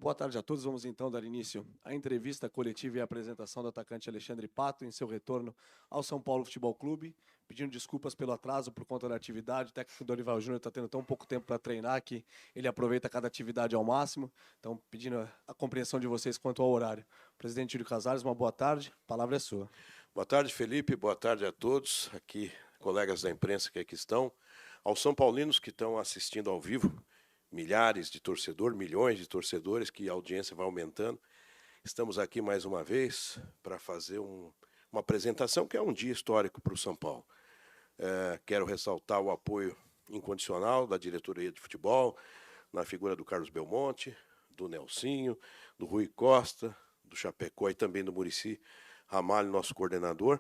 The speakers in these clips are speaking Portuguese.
Boa tarde a todos. Vamos então dar início à entrevista coletiva e à apresentação do atacante Alexandre Pato em seu retorno ao São Paulo Futebol Clube. Pedindo desculpas pelo atraso por conta da atividade. O técnico Dorival Júnior está tendo tão pouco tempo para treinar que ele aproveita cada atividade ao máximo. Então, pedindo a compreensão de vocês quanto ao horário. Presidente Júlio Casares, uma boa tarde. A palavra é sua. Boa tarde, Felipe. Boa tarde a todos aqui, colegas da imprensa que aqui estão. Aos São Paulinos que estão assistindo ao vivo, milhares de torcedores, milhões de torcedores, que a audiência vai aumentando. Estamos aqui mais uma vez para fazer uma apresentação que é um dia histórico para o São Paulo. Quero ressaltar o apoio incondicional da diretoria de futebol, na figura do Carlos Belmonte, do Nelsinho, do Rui Costa, do Chapecó e também do Muricy Ramalho, nosso coordenador.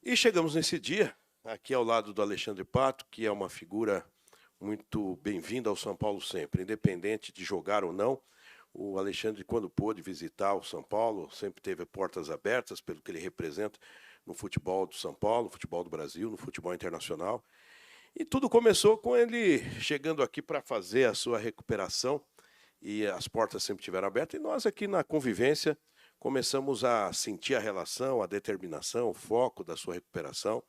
E chegamos nesse dia, aqui ao lado do Alexandre Pato, que é uma figura muito bem-vinda ao São Paulo sempre, independente de jogar ou não. O Alexandre, quando pôde visitar o São Paulo, sempre teve portas abertas pelo que ele representa no futebol do São Paulo, no futebol do Brasil, no futebol internacional. E tudo começou com ele chegando aqui para fazer a sua recuperação, e as portas sempre estiveram abertas, e nós aqui na convivência começamos a sentir a relação, a determinação, o foco da sua recuperação,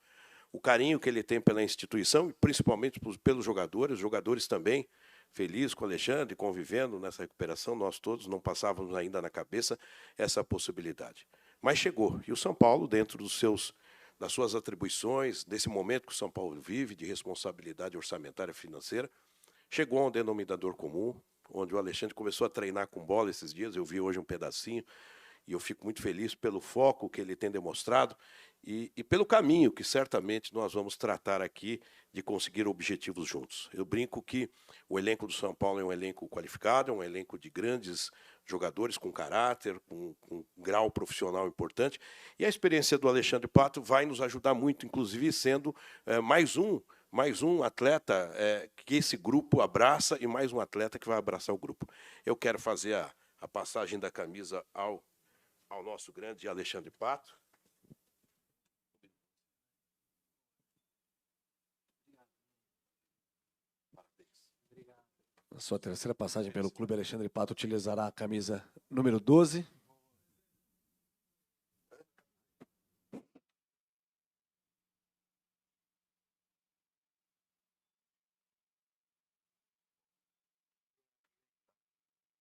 o carinho que ele tem pela instituição, e principalmente pelos jogadores, os jogadores também felizes com o Alexandre, convivendo nessa recuperação, nós todos não passávamos ainda na cabeça essa possibilidade. Mas chegou, e o São Paulo, dentro das suas atribuições, desse momento que o São Paulo vive, de responsabilidade orçamentária e financeira, chegou a um denominador comum, onde o Alexandre começou a treinar com bola esses dias, eu vi hoje um pedacinho, e eu fico muito feliz pelo foco que ele tem demonstrado e pelo caminho que certamente nós vamos tratar aqui de conseguir objetivos juntos. Eu brinco que o elenco do São Paulo é um elenco qualificado, é um elenco de grandes jogadores com caráter, com um grau profissional importante, e a experiência do Alexandre Pato vai nos ajudar muito, inclusive sendo mais um atleta que esse grupo abraça e mais um atleta que vai abraçar o grupo. Eu quero fazer a passagem da camisa ao nosso grande Alexandre Pato. Na sua terceira passagem pelo clube, Alexandre Pato utilizará a camisa número 12.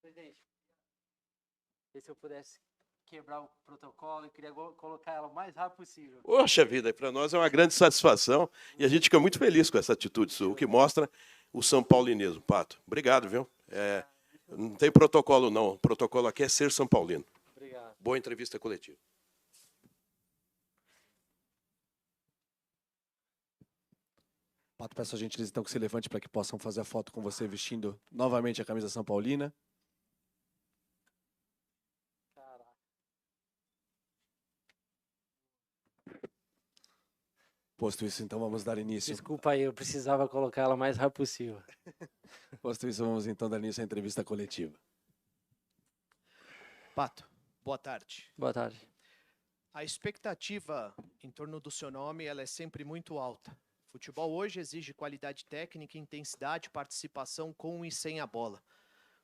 Presidente, se eu pudesse quebrar o protocolo, eu queria colocar ela o mais rápido possível. Poxa vida, para nós é uma grande satisfação e a gente fica muito feliz com essa atitude sua, o que mostra o São Paulinismo. Pato, obrigado, viu? Não tem protocolo, não. O protocolo aqui é ser São Paulino. Obrigado. Boa entrevista coletiva. Pato, peço a gentileza então que se levante para que possam fazer a foto com você vestindo novamente a camisa São Paulina. Posto isso, então, vamos dar início. Desculpa aí, eu precisava colocar ela o mais rápido possível. Posto isso, vamos então dar início à entrevista coletiva. Pato, boa tarde. Boa tarde. A expectativa em torno do seu nome ela é sempre muito alta. Futebol hoje exige qualidade técnica, intensidade, participação com e sem a bola.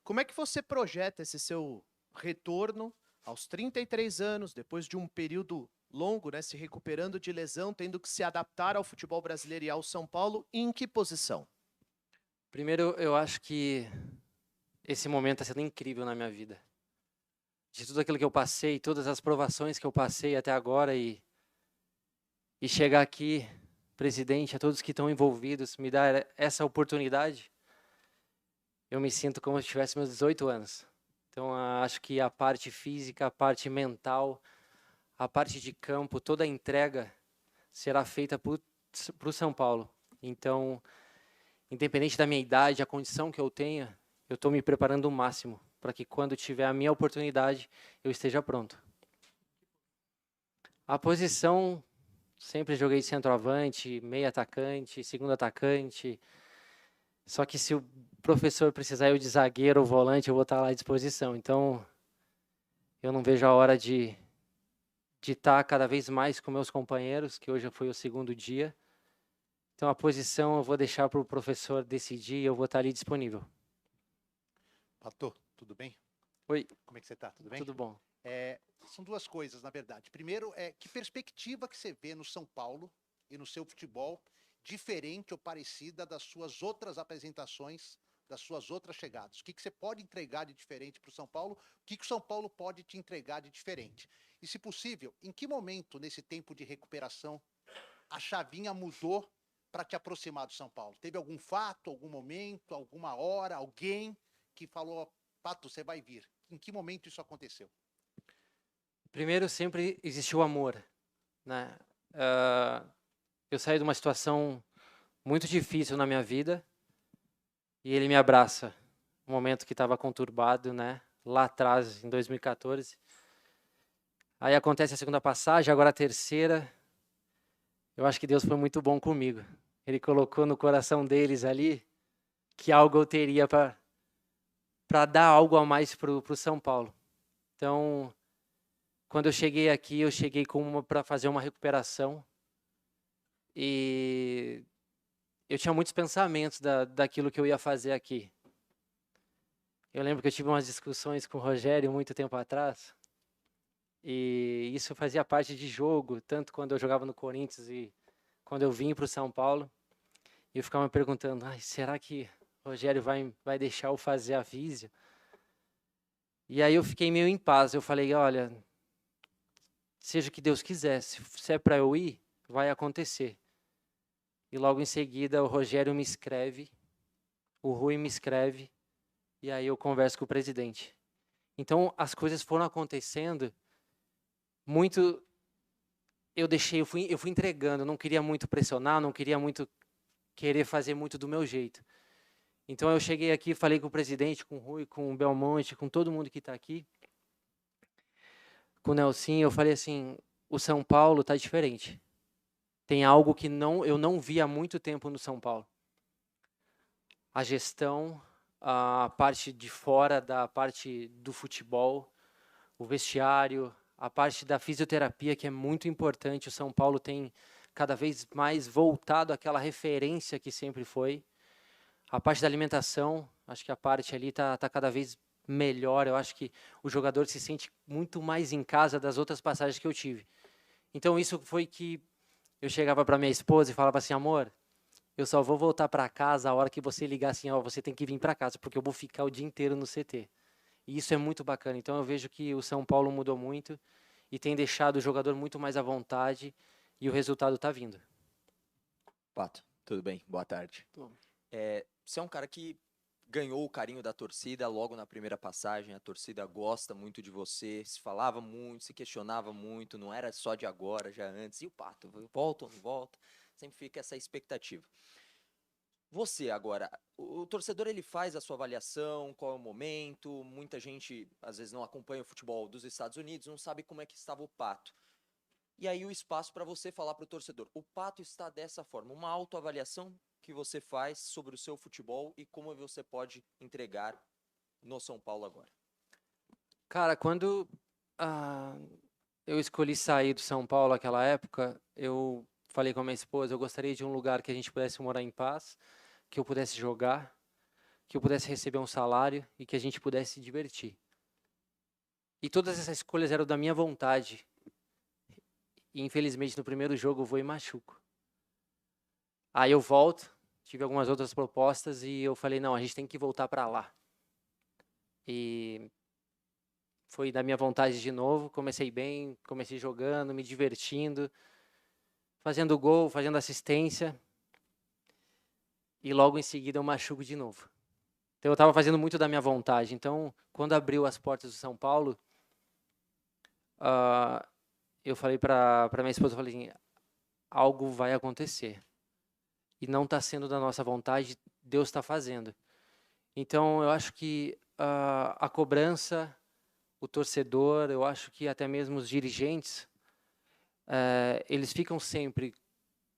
Como é que você projeta esse seu retorno aos 33 anos, depois de um período longo, né, se recuperando de lesão, tendo que se adaptar ao futebol brasileiro e ao São Paulo, em que posição? Primeiro, eu acho que esse momento está sendo incrível na minha vida. De tudo aquilo que eu passei, todas as provações que eu passei até agora e chegar aqui, presidente, a todos que estão envolvidos, me dar essa oportunidade, eu me sinto como se tivesse meus 18 anos. Então, acho que a parte física, a parte mental, a parte de campo, toda a entrega será feita para o São Paulo. Então, independente da minha idade, a condição que eu tenha, eu estou me preparando o máximo para que quando tiver a minha oportunidade, eu esteja pronto. A posição, sempre joguei de centroavante, meio atacante, segundo atacante. Só que se o professor precisar eu de zagueiro ou volante, eu vou estar lá à disposição. Então, eu não vejo a hora de estar cada vez mais com meus companheiros, que hoje foi o segundo dia. Então, a posição eu vou deixar para o professor decidir e eu vou estar ali disponível. Pato, tudo bem? Oi, Como é que você está? Tudo bem? tudo bom? São duas coisas, na verdade. Primeiro, que perspectiva que você vê no São Paulo e no seu futebol diferente ou parecida das suas outras apresentações, das suas outras chegadas? O que você pode entregar de diferente para o São Paulo? O que o São Paulo pode te entregar de diferente? E, se possível, em que momento, nesse tempo de recuperação, a chavinha mudou para te aproximar do São Paulo? Teve algum fato, algum momento, alguma hora, alguém que falou, Pato, você vai vir? Em que momento isso aconteceu? Primeiro, sempre existiu amor, né? Eu saí de uma situação muito difícil na minha vida e ele me abraça. Um momento que estava conturbado, né? Lá atrás, em 2014. Aí acontece a segunda passagem, agora a terceira. Eu acho que Deus foi muito bom comigo. Ele colocou no coração deles ali que algo eu teria para dar algo a mais pro São Paulo. Então, quando eu cheguei aqui, eu cheguei para fazer uma recuperação e eu tinha muitos pensamentos daquilo que eu ia fazer aqui. Eu lembro que eu tive umas discussões com o Rogério muito tempo atrás e isso fazia parte de jogo, tanto quando eu jogava no Corinthians e quando eu vim para o São Paulo. E eu ficava me perguntando, será que o Rogério vai deixar eu fazer a Vísio? E aí eu fiquei meio em paz. Eu falei, olha, seja o que Deus quiser, se é para eu ir, vai acontecer. E logo em seguida o Rogério me escreve, o Rui me escreve, e aí eu converso com o presidente. Então as coisas foram acontecendo muito. Eu fui entregando, eu não queria muito pressionar, não queria muito querer fazer muito do meu jeito. Então eu cheguei aqui, falei com o presidente, com o Rui, com o Belmonte, com todo mundo que está aqui, com o Nelsinho, eu falei assim, o São Paulo está diferente. Tem algo que eu não vi há muito tempo no São Paulo. A gestão, a parte de fora da parte do futebol, o vestiário, a parte da fisioterapia, que é muito importante. O São Paulo tem cada vez mais voltado àquela referência que sempre foi. A parte da alimentação, acho que a parte ali tá cada vez melhor. Eu acho que o jogador se sente muito mais em casa das outras passagens que eu tive. Então isso foi que eu chegava para minha esposa e falava assim, amor, eu só vou voltar para casa a hora que você ligar assim, você tem que vir para casa, porque eu vou ficar o dia inteiro no CT. E isso é muito bacana. Então eu vejo que o São Paulo mudou muito e tem deixado o jogador muito mais à vontade e o resultado está vindo. Pato, tudo bem? Boa tarde. Você é um cara que ganhou o carinho da torcida logo na primeira passagem, a torcida gosta muito de você, se falava muito, se questionava muito, não era só de agora, já antes. E o Pato, volta ou não volta? Sempre fica essa expectativa. Você agora, o torcedor ele faz a sua avaliação, qual é o momento, muita gente às vezes não acompanha o futebol dos Estados Unidos, não sabe como é que estava o Pato. E aí o espaço para você falar para o torcedor, o Pato está dessa forma, uma autoavaliação que você faz sobre o seu futebol e como você pode entregar no São Paulo agora. Cara, quando eu escolhi sair do São Paulo naquela época, eu falei com a minha esposa, eu gostaria de um lugar que a gente pudesse morar em paz, que eu pudesse jogar, que eu pudesse receber um salário e que a gente pudesse se divertir. E todas essas escolhas eram da minha vontade. E infelizmente no primeiro jogo eu vou e machuco. Aí eu volto, tive algumas outras propostas e eu falei, não, a gente tem que voltar para lá. E foi da minha vontade de novo, comecei bem, comecei jogando, me divertindo, fazendo gol, fazendo assistência. E logo em seguida eu machuco de novo. Então eu estava fazendo muito da minha vontade. Então, quando abriu as portas do São Paulo, eu falei para minha esposa, eu falei assim, algo vai acontecer. E não está sendo da nossa vontade, Deus está fazendo. Então, eu acho que a cobrança, o torcedor, eu acho que até mesmo os dirigentes, eles ficam sempre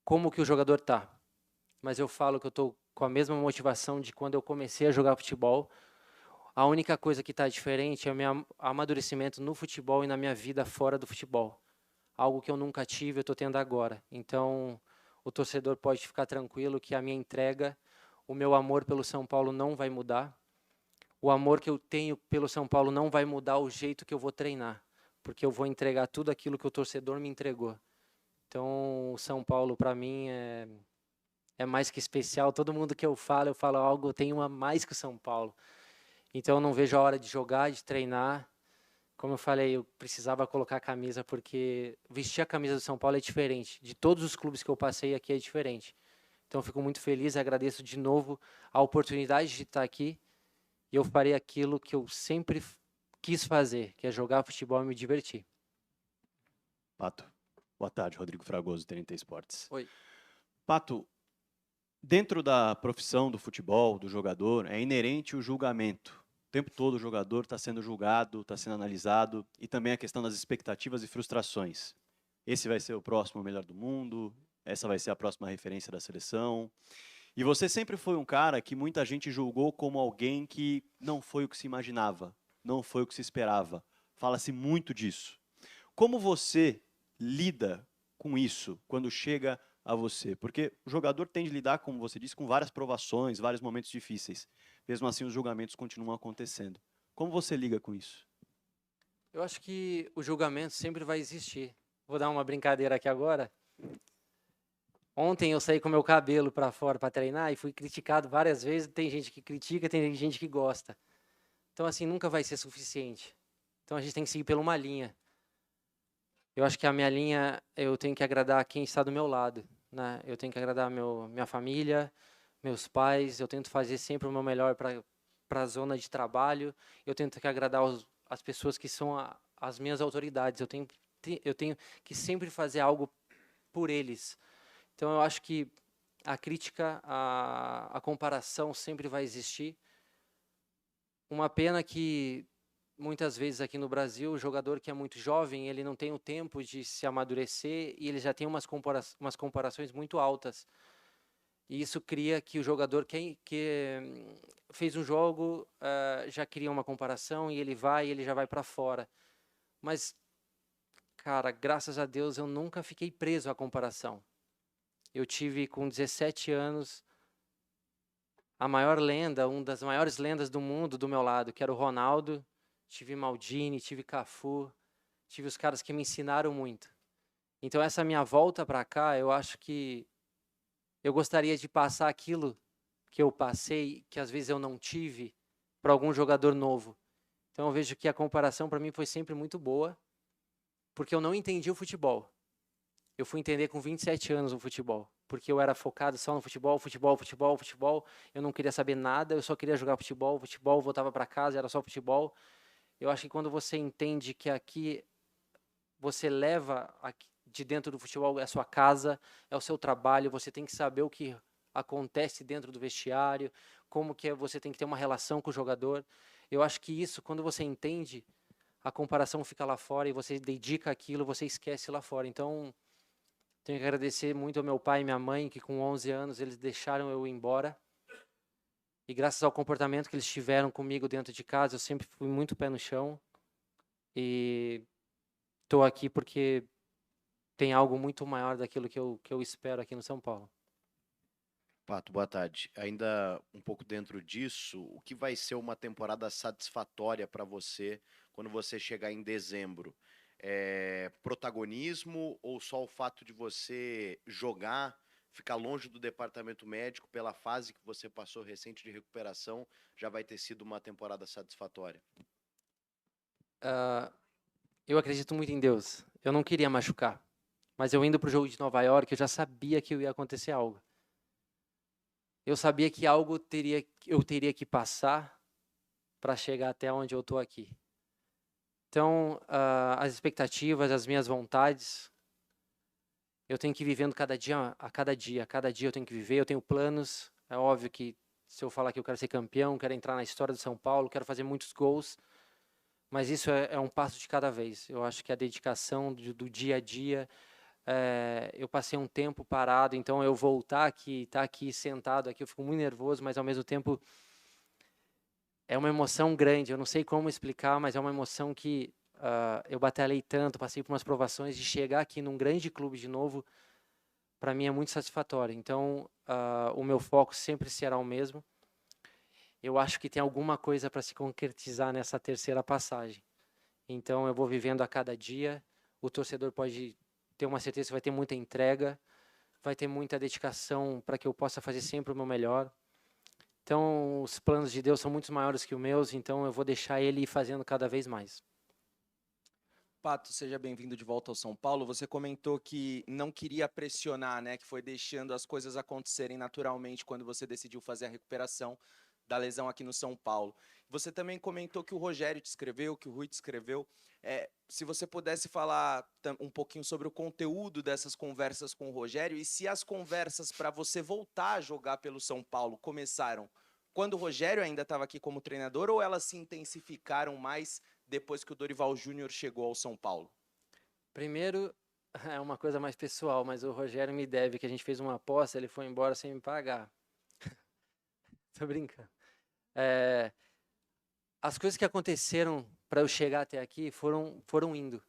como que o jogador está. Mas eu falo que eu estou com a mesma motivação de quando eu comecei a jogar futebol. A única coisa que está diferente é o meu amadurecimento no futebol e na minha vida fora do futebol. Algo que eu nunca tive, eu estou tendo agora. Então, o torcedor pode ficar tranquilo que a minha entrega, o meu amor pelo São Paulo não vai mudar. o amor que eu tenho pelo São Paulo não vai mudar o jeito que eu vou treinar, porque eu vou entregar tudo aquilo que o torcedor me entregou. Então, o São Paulo, para mim, é mais que especial. Todo mundo que eu falo algo, eu tenho a mais que o São Paulo. Então, eu não vejo a hora de jogar, de treinar. Como eu falei, eu precisava colocar a camisa, porque vestir a camisa do São Paulo é diferente. De todos os clubes que eu passei aqui é diferente. Então, eu fico muito feliz, agradeço de novo a oportunidade de estar aqui. E eu farei aquilo que eu sempre quis fazer, que é jogar futebol e me divertir. Pato, boa tarde, Rodrigo Fragoso, TNT Esportes. Oi. Pato, dentro da profissão do futebol, do jogador, é inerente o julgamento. O tempo todo o jogador está sendo julgado, está sendo analisado, e também a questão das expectativas e frustrações. Esse vai ser o próximo melhor do mundo, essa vai ser a próxima referência da seleção. E você sempre foi um cara que muita gente julgou como alguém que não foi o que se imaginava, não foi o que se esperava. Fala-se muito disso. Como você lida com isso quando chega a você? Porque o jogador tem de lidar, como você disse, com várias provações, vários momentos difíceis. Mesmo assim, os julgamentos continuam acontecendo. Como você liga com isso? Eu acho que o julgamento sempre vai existir. Vou dar uma brincadeira aqui agora. Ontem eu saí com meu cabelo para fora para treinar e fui criticado várias vezes. Tem gente que critica, tem gente que gosta. Então, assim, nunca vai ser suficiente. Então, a gente tem que seguir por uma linha. Eu acho que a minha linha, eu tenho que agradar quem está do meu lado, né? Eu tenho que agradar minha família, meus pais. Eu tento fazer sempre o meu melhor para a zona de trabalho. Eu tento que agradar as pessoas que são as minhas autoridades. Eu tenho que sempre fazer algo por eles. Então, eu acho que a crítica, a comparação sempre vai existir. Uma pena que, muitas vezes aqui no Brasil, o jogador que é muito jovem, ele não tem o tempo de se amadurecer e ele já tem umas comparações muito altas. E isso cria que o jogador que fez um jogo já cria uma comparação e ele já vai para fora. Mas, cara, graças a Deus, eu nunca fiquei preso à comparação. Eu tive, com 17 anos, a maior lenda, uma das maiores lendas do mundo do meu lado, que era o Ronaldo. Tive Maldini, tive Cafu, tive os caras que me ensinaram muito. Então, essa minha volta para cá, eu acho que eu gostaria de passar aquilo que eu passei, que às vezes eu não tive, para algum jogador novo. Então, eu vejo que a comparação para mim foi sempre muito boa, porque eu não entendi o futebol. Eu fui entender com 27 anos o futebol, porque eu era focado só no futebol. Eu não queria saber nada, eu só queria jogar futebol, voltava para casa, era só futebol. Eu acho que quando você entende que aqui você leva de dentro do futebol é a sua casa, é o seu trabalho, você tem que saber o que acontece dentro do vestiário, como que você tem que ter uma relação com o jogador. Eu acho que isso, quando você entende, a comparação fica lá fora e você dedica aquilo, você esquece lá fora. Então, tenho que agradecer muito ao meu pai e minha mãe, que com 11 anos eles deixaram eu ir embora. E graças ao comportamento que eles tiveram comigo dentro de casa, eu sempre fui muito pé no chão. E estou aqui porque tem algo muito maior daquilo que eu espero aqui no São Paulo. Pato, boa tarde. Ainda um pouco dentro disso, o que vai ser uma temporada satisfatória para você quando você chegar em dezembro? Protagonismo ou só o fato de você jogar, ficar longe do departamento médico pela fase que você passou recente de recuperação, já vai ter sido uma temporada satisfatória? Eu acredito muito em Deus. Eu não queria machucar, mas eu indo para o jogo de Nova York, eu já sabia que ia acontecer algo. Eu sabia que algo eu teria que passar para chegar até onde eu estou aqui. Então, as expectativas, as minhas vontades, eu tenho que ir vivendo cada dia eu tenho que viver, eu tenho planos. É óbvio que se eu falar que eu quero ser campeão, quero entrar na história do São Paulo, quero fazer muitos gols, mas isso é um passo de cada vez. Eu acho que a dedicação do dia a dia, eu passei um tempo parado, então eu voltar aqui, estar aqui sentado aqui, eu fico muito nervoso, mas ao mesmo tempo é uma emoção grande. Eu não sei como explicar, mas é uma emoção que eu batalhei tanto, passei por umas provações, de chegar aqui num grande clube de novo, para mim é muito satisfatório. Então, o meu foco sempre será o mesmo. eu acho que tem alguma coisa para se concretizar nessa terceira passagem. Então, eu vou vivendo a cada dia. O torcedor pode ter uma certeza que vai ter muita entrega, vai ter muita dedicação para que eu possa fazer sempre o meu melhor. Então, os planos de Deus são muito maiores que os meus, então eu vou deixar Ele ir fazendo cada vez mais. Pato, seja bem-vindo de volta ao São Paulo. Você comentou que não queria pressionar, né? Que foi deixando as coisas acontecerem naturalmente quando você decidiu fazer a recuperação da lesão aqui no São Paulo. Você também comentou que o Rogério te escreveu, que o Rui te escreveu. Se você pudesse falar um pouquinho sobre o conteúdo dessas conversas com o Rogério e se as conversas para você voltar a jogar pelo São Paulo começaram quando o Rogério ainda estava aqui como treinador ou elas se intensificaram mais depois que o Dorival Júnior chegou ao São Paulo? Primeiro, é uma coisa mais pessoal, mas o Rogério me deve, que a gente fez uma aposta, ele foi embora sem me pagar. Tô brincando. As coisas que aconteceram para eu chegar até aqui foram indo.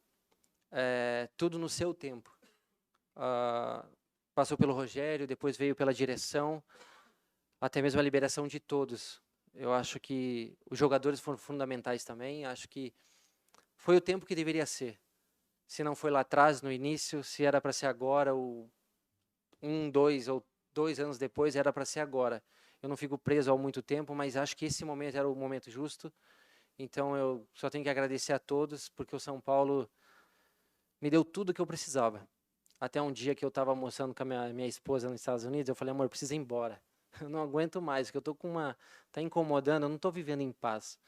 Tudo no seu tempo. Passou pelo Rogério, depois veio pela direção, até mesmo a liberação de todos. Eu acho que os jogadores foram fundamentais também. Acho que foi o tempo que deveria ser. Se não foi lá atrás, no início, se era para ser agora, ou 2 ou 2 anos depois, era para ser agora. Eu não fico preso há muito tempo, mas acho que esse momento era o momento justo. Então eu só tenho que agradecer a todos, porque o São Paulo me deu tudo que eu precisava. Até um dia que eu estava almoçando com a minha esposa nos Estados Unidos, eu falei, amor, eu preciso ir embora. Eu não aguento mais, porque eu tô tá incomodando, eu não estou vivendo em paz.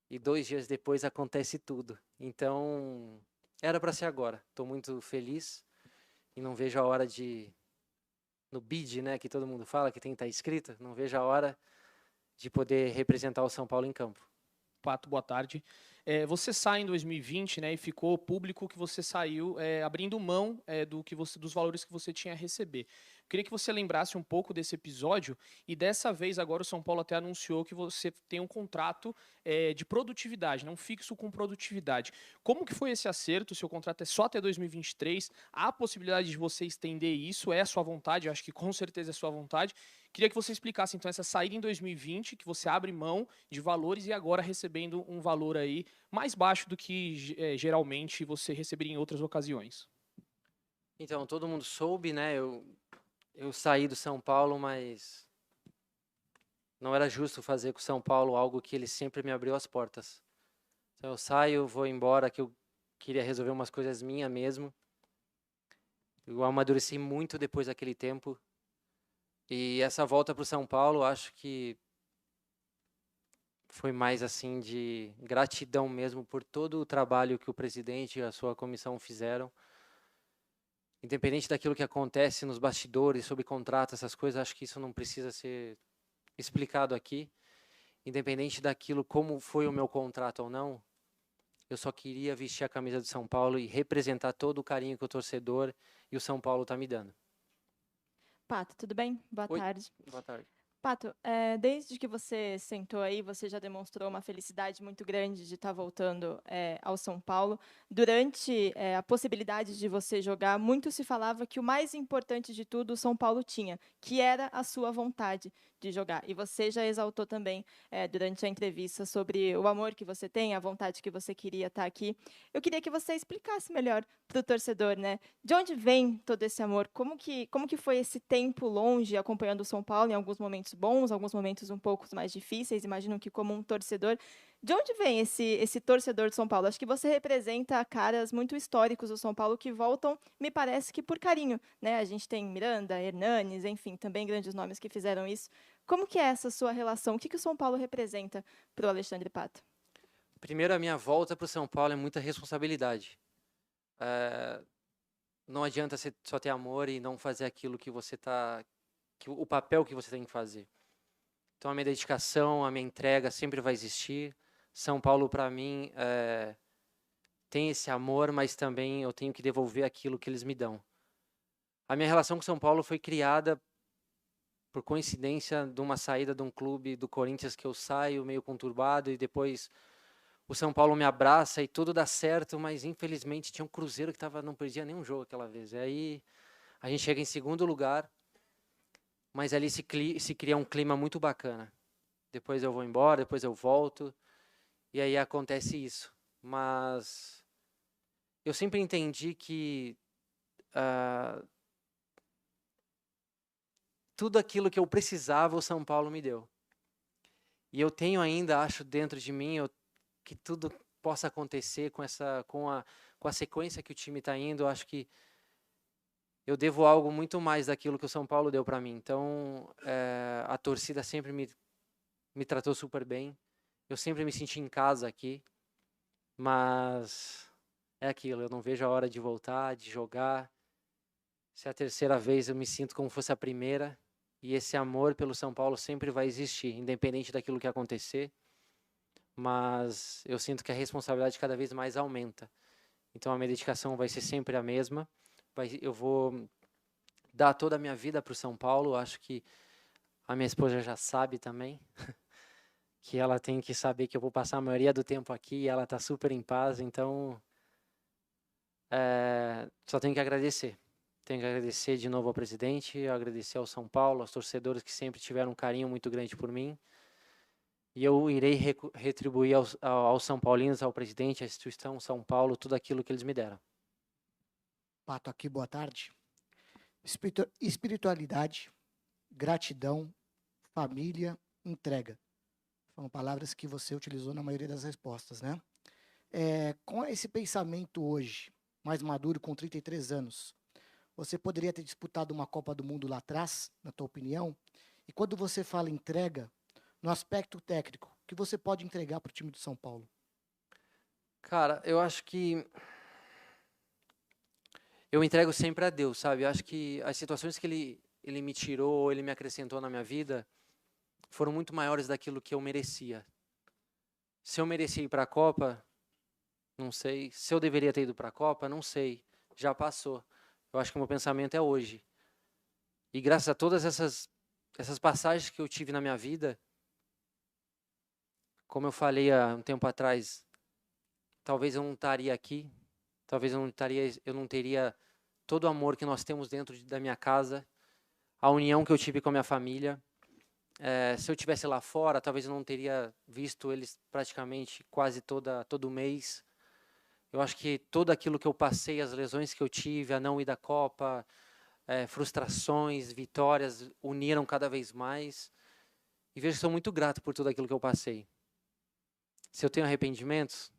E 2 dias depois acontece tudo. Então, era para ser agora. Estou muito feliz e não vejo a hora no bid, né, que todo mundo fala, que tem que estar escrito, não vejo a hora de poder representar o São Paulo em campo. Pato, boa tarde. Você sai em 2020, né, e ficou público que você saiu abrindo mão dos valores que você tinha a receber. Queria que você lembrasse um pouco desse episódio e dessa vez agora o São Paulo até anunciou que você tem um contrato de produtividade, não fixo com produtividade. Como que foi esse acerto? O seu contrato é só até 2023? Há a possibilidade de você estender isso? É a sua vontade? Eu acho que com certeza é a sua vontade. Queria que você explicasse então essa saída em 2020, que você abre mão de valores e agora recebendo um valor aí mais baixo do que geralmente você receberia em outras ocasiões. Então, todo mundo soube, né? Eu saí do São Paulo, mas não era justo fazer com o São Paulo algo que ele sempre me abriu as portas. Então eu saio, vou embora, que eu queria resolver umas coisas minhas mesmo. Eu amadureci muito depois daquele tempo. E essa volta para o São Paulo, acho que foi mais assim de gratidão mesmo por todo o trabalho que o presidente e a sua comissão fizeram. Independente daquilo que acontece nos bastidores, sobre contrato, essas coisas, acho que isso não precisa ser explicado aqui. Independente daquilo, como foi o meu contrato ou não, eu só queria vestir a camisa do São Paulo e representar todo o carinho que o torcedor e o São Paulo está me dando. Pato, tudo bem? Boa tarde. Boa tarde. Pato, desde que você sentou aí, você já demonstrou uma felicidade muito grande de estar voltando ao São Paulo. Durante a possibilidade de você jogar, muito se falava que o mais importante de tudo o São Paulo tinha, que era a sua vontade de jogar. E você já exaltou também durante a entrevista sobre o amor que você tem, a vontade que você queria estar aqui. Eu queria que você explicasse melhor para o torcedor, né? De onde vem todo esse amor? Como que foi esse tempo longe acompanhando o São Paulo, em alguns momentos bons, alguns momentos um pouco mais difíceis? Imagino que como um torcedor. De onde vem esse torcedor de São Paulo? Acho que você representa caras muito históricos do São Paulo que voltam, me parece que por carinho, né? A gente tem Miranda, Hernanes, enfim, também grandes nomes que fizeram isso. Como que é essa sua relação? O que o São Paulo representa para o Alexandre Pato? Primeiro, a minha volta para o São Paulo é muita responsabilidade. Não adianta você só ter amor e não fazer aquilo que você o papel que você tem que fazer. Então, a minha dedicação, a minha entrega sempre vai existir. São Paulo, para mim, tem esse amor, mas também eu tenho que devolver aquilo que eles me dão. A minha relação com São Paulo foi criada por coincidência de uma saída de um clube do Corinthians que eu saio meio conturbado e depois o São Paulo me abraça e tudo dá certo, mas infelizmente tinha um Cruzeiro que não perdia nenhum jogo aquela vez. E aí a gente chega em segundo lugar, mas ali se cria um clima muito bacana. depois eu vou embora, depois eu volto, e aí acontece isso. Mas eu sempre entendi que tudo aquilo que eu precisava, o São Paulo me deu. E eu tenho ainda, acho dentro de mim, que tudo possa acontecer com a sequência que o time está indo. Eu acho que eu devo algo muito mais daquilo que o São Paulo deu para mim. Então, a torcida sempre me tratou super bem. Eu sempre me senti em casa aqui. Mas é aquilo, eu não vejo a hora de voltar, de jogar. Se é a terceira vez, eu me sinto como fosse a primeira. E esse amor pelo São Paulo sempre vai existir, independente daquilo que acontecer. Mas eu sinto que a responsabilidade cada vez mais aumenta. Então a minha dedicação vai ser sempre a mesma. Eu vou dar toda a minha vida para o São Paulo. Acho que a minha esposa já sabe também. Que ela tem que saber que eu vou passar a maioria do tempo aqui e ela está super em paz. Então, só tenho que agradecer. Tenho que agradecer de novo ao presidente, agradecer ao São Paulo, aos torcedores que sempre tiveram um carinho muito grande por mim. E eu irei retribuir aos São Paulinos, ao presidente, à instituição São Paulo, tudo aquilo que eles me deram. Pato aqui, boa tarde. Espiritualidade, gratidão, família, entrega. Foram palavras que você utilizou na maioria das respostas, né? Com esse pensamento hoje, mais maduro, com 33 anos, você poderia ter disputado uma Copa do Mundo lá atrás, na tua opinião? E quando você fala entrega, no aspecto técnico, o que você pode entregar para o time do São Paulo? Cara, eu acho que eu entrego sempre a Deus, sabe? Eu acho que as situações que ele me tirou, ele me acrescentou na minha vida, foram muito maiores daquilo que eu merecia. Se eu merecia ir para a Copa, não sei. Se eu deveria ter ido para a Copa, não sei. Já passou. Eu acho que o meu pensamento é hoje. E graças a todas essas passagens que eu tive na minha vida, como eu falei há um tempo atrás, talvez eu não estaria aqui, talvez eu não teria todo o amor que nós temos dentro da minha casa, a união que eu tive com a minha família. Se eu estivesse lá fora, talvez eu não teria visto eles praticamente quase todo mês. Eu acho que tudo aquilo que eu passei, as lesões que eu tive, a não ir da Copa, frustrações, vitórias, uniram cada vez mais. E vejo que sou muito grato por tudo aquilo que eu passei. Se eu tenho arrependimentos,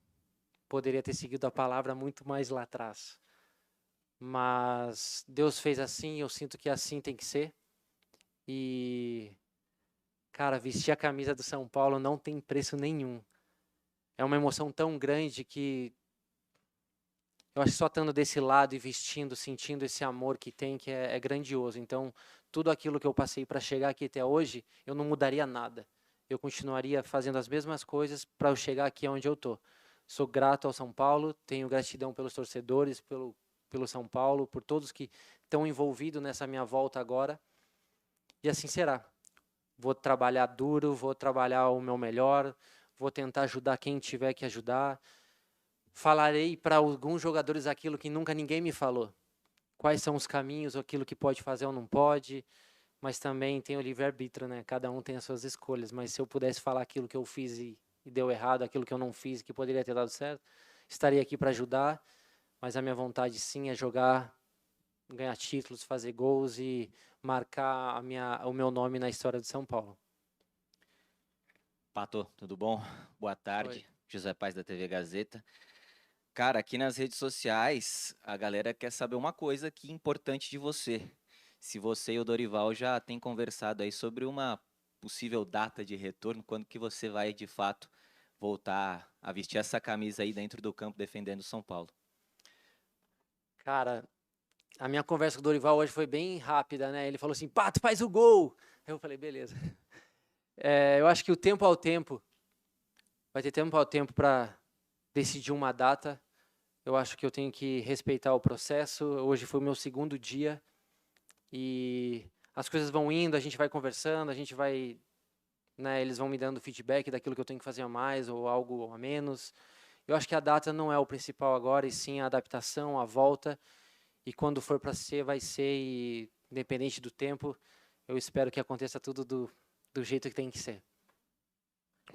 poderia ter seguido a palavra muito mais lá atrás. Mas Deus fez assim, eu sinto que assim tem que ser. E, cara, vestir a camisa do São Paulo não tem preço nenhum. É uma emoção tão grande que eu acho que só estando desse lado e vestindo, sentindo esse amor que tem, que é grandioso. Então, tudo aquilo que eu passei para chegar aqui até hoje, eu não mudaria nada. Eu continuaria fazendo as mesmas coisas para eu chegar aqui onde eu estou. Sou grato ao São Paulo, tenho gratidão pelos torcedores, pelo São Paulo, por todos que estão envolvidos nessa minha volta agora. E assim será. Vou trabalhar duro, vou trabalhar o meu melhor, vou tentar ajudar quem tiver que ajudar. Falarei para alguns jogadores aquilo que nunca ninguém me falou. Quais são os caminhos, aquilo que pode fazer ou não pode. Mas também tem o livre-arbítrio, né? Cada um tem as suas escolhas. Mas se eu pudesse falar aquilo que eu fiz e deu errado, aquilo que eu não fiz que poderia ter dado certo, estaria aqui para ajudar. Mas a minha vontade, sim, é jogar, ganhar títulos, fazer gols e marcar o meu nome na história de São Paulo. Pato, tudo bom? Boa tarde. Oi. José Paz da TV Gazeta. Cara, aqui nas redes sociais, a galera quer saber uma coisa que é importante de você. Se você e o Dorival já têm conversado aí sobre uma possível data de retorno, quando que você vai, de fato, voltar a vestir essa camisa aí dentro do campo defendendo o São Paulo? Cara, a minha conversa com o Dorival hoje foi bem rápida, né? Ele falou assim, Pato, faz o gol! Eu falei, beleza. Eu acho que o tempo ao tempo, vai ter tempo ao tempo para decidir uma data. Eu acho que eu tenho que respeitar o processo. Hoje foi o meu segundo dia e as coisas vão indo, a gente vai conversando, a gente vai, né, eles vão me dando feedback daquilo que eu tenho que fazer a mais ou algo a menos. Eu acho que a data não é o principal agora, e sim a adaptação, a volta. E quando for para ser, vai ser, e independente do tempo, eu espero que aconteça tudo do jeito que tem que ser.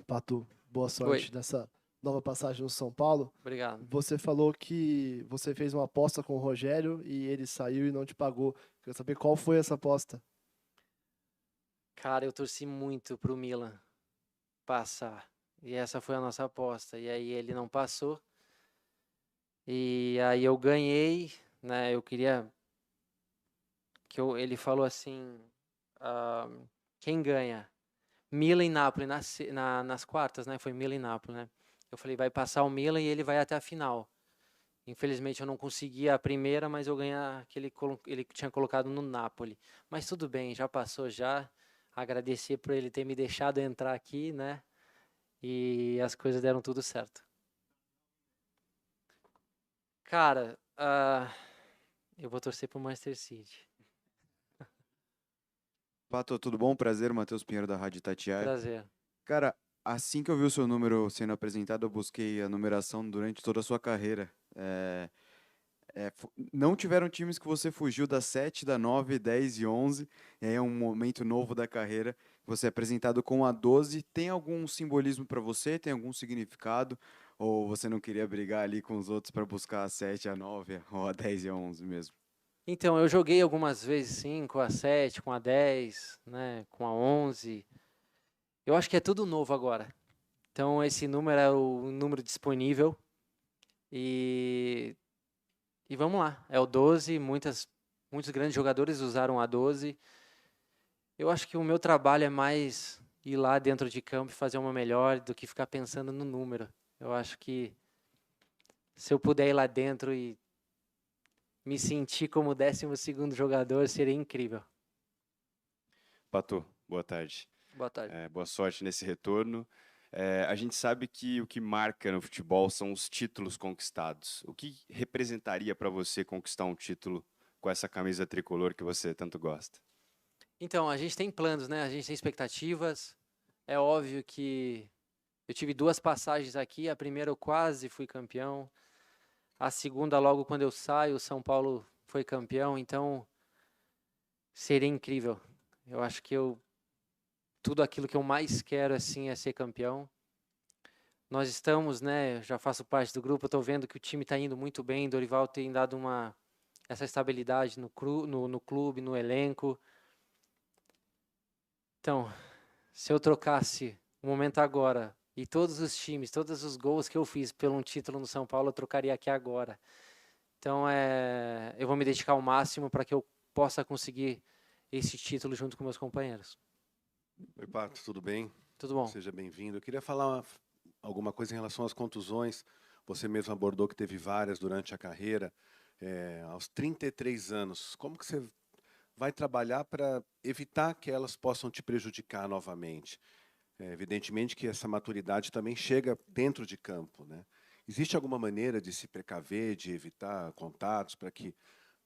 Pato, boa sorte nessa nova passagem no São Paulo. Obrigado. Você falou que você fez uma aposta com o Rogério e ele saiu e não te pagou. Quero saber qual foi essa aposta. Cara, eu torci muito pro Milan passar. E essa foi a nossa aposta. E aí ele não passou. E aí eu ganhei, né? Eu queria ele falou assim, quem ganha? Milan e Napoli nas quartas, né? Foi Milan e Napoli, né? Eu falei, vai passar o Milan e ele vai até a final. Infelizmente eu não consegui a primeira, mas eu ganhei a que ele tinha colocado no Napoli. Mas tudo bem, já passou já. Agradecer por ele ter me deixado entrar aqui, né? E as coisas deram tudo certo. Cara, eu vou torcer pro Manchester City. Pato, tudo bom? Prazer, Matheus Pinheiro da Rádio Itatiaia. Prazer. Cara, assim que eu vi o seu número sendo apresentado, eu busquei a numeração durante toda a sua carreira. Não tiveram times que você fugiu da 7, da 9, 10 e 11, e aí é um momento novo da carreira. Você é apresentado com a 12. Tem algum simbolismo para você? Tem algum significado? Ou você não queria brigar ali com os outros para buscar a 7, a 9, ou a 10 e a 11 mesmo? Então, eu joguei algumas vezes, sim, com a 7, com a 10, né, com a 11. Eu acho que é tudo novo agora. Então, esse número é o número disponível. E vamos lá. É o 12, muitos grandes jogadores usaram a 12. Eu acho que o meu trabalho é mais ir lá dentro de campo e fazer uma melhor do que ficar pensando no número. Eu acho que se eu puder ir lá dentro e me sentir como o 12º jogador, seria incrível. Pato, boa tarde. Boa tarde. Boa sorte nesse retorno. A gente sabe que o que marca no futebol são os títulos conquistados. O que representaria para você conquistar um título com essa camisa tricolor que você tanto gosta? Então, a gente tem planos, né? A gente tem expectativas. É óbvio que eu tive 2 passagens aqui. A primeira eu quase fui campeão. A segunda, logo quando eu saio, o São Paulo foi campeão. Então, seria incrível. Eu acho que tudo aquilo que eu mais quero, assim, é ser campeão. Nós estamos, né? Já faço parte do grupo. Estou vendo que o time está indo muito bem. Dorival tem dado essa estabilidade no clube, no elenco. Então, se eu trocasse o momento agora e todos os times, todos os gols que eu fiz por um título no São Paulo, eu trocaria aqui agora. Então, eu vou me dedicar ao máximo para que eu possa conseguir esse título junto com meus companheiros. Oi, Pato, tudo bem? Tudo bom. Seja bem-vindo. Eu queria falar alguma coisa em relação às contusões. Você mesmo abordou que teve várias durante a carreira. Aos 33 anos, como que você vai trabalhar para evitar que elas possam te prejudicar novamente? Evidentemente que essa maturidade também chega dentro de campo, né? Existe alguma maneira de se precaver, de evitar contatos, para que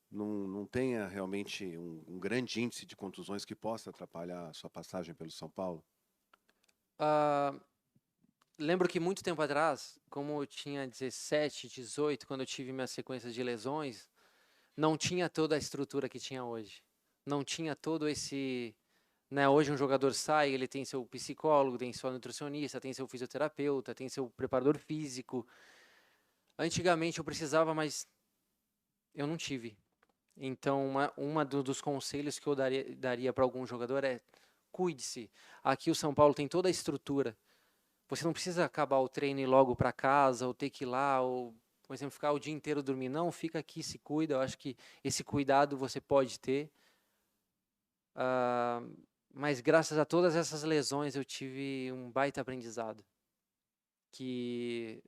não tenha realmente um grande índice de contusões que possa atrapalhar a sua passagem pelo São Paulo? Lembro que muito tempo atrás, como eu tinha 17, 18, quando eu tive minha sequência de lesões, não tinha toda a estrutura que tinha hoje. Não tinha todo esse... Né, hoje um jogador sai, ele tem seu psicólogo, tem seu nutricionista, tem seu fisioterapeuta, tem seu preparador físico. Antigamente eu precisava, mas eu não tive. Então, dos conselhos que eu daria para algum jogador é: cuide-se. Aqui o São Paulo tem toda a estrutura. Você não precisa acabar o treino e ir logo para casa, ou ter que ir lá, ou, por exemplo, ficar o dia inteiro dormindo. Não, fica aqui, se cuida. Eu acho que esse cuidado você pode ter. Mas graças a todas essas lesões eu tive um baita aprendizado. Que,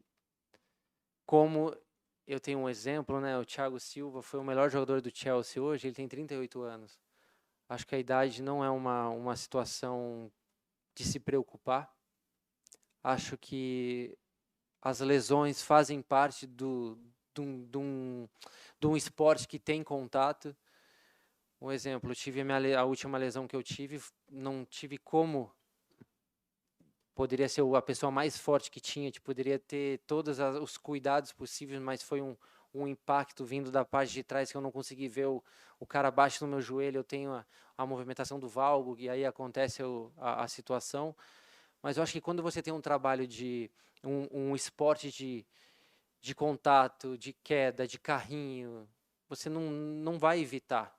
como eu tenho um exemplo, né? O Thiago Silva foi o melhor jogador do Chelsea hoje, ele tem 38 anos. Acho que a idade não é uma situação de se preocupar. Acho que as lesões fazem parte de um esporte que tem contato. Um exemplo, eu tive a última lesão que eu tive, não tive como. Poderia ser a pessoa mais forte que tinha, poderia ter todos os cuidados possíveis, mas foi um impacto vindo da parte de trás que eu não consegui ver o cara abaixo no meu joelho. Eu tenho a movimentação do valgo e aí acontece a situação. Mas eu acho que quando você tem um trabalho de um esporte de contato, de queda, de carrinho, você não vai evitar.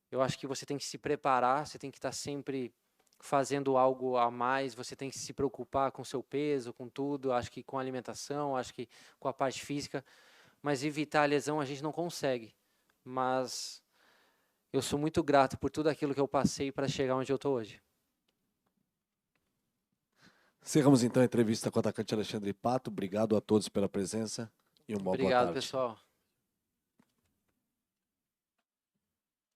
Eu acho que você tem que se preparar, você tem que estar sempre fazendo algo a mais, você tem que se preocupar com o seu peso, com tudo, acho que com a alimentação, acho que com a parte física, mas evitar a lesão a gente não consegue. Mas eu sou muito grato por tudo aquilo que eu passei para chegar onde eu estou hoje. Encerramos então a entrevista com o atacante Alexandre Pato. Obrigado a todos pela presença e uma boa tarde. Obrigado, pessoal.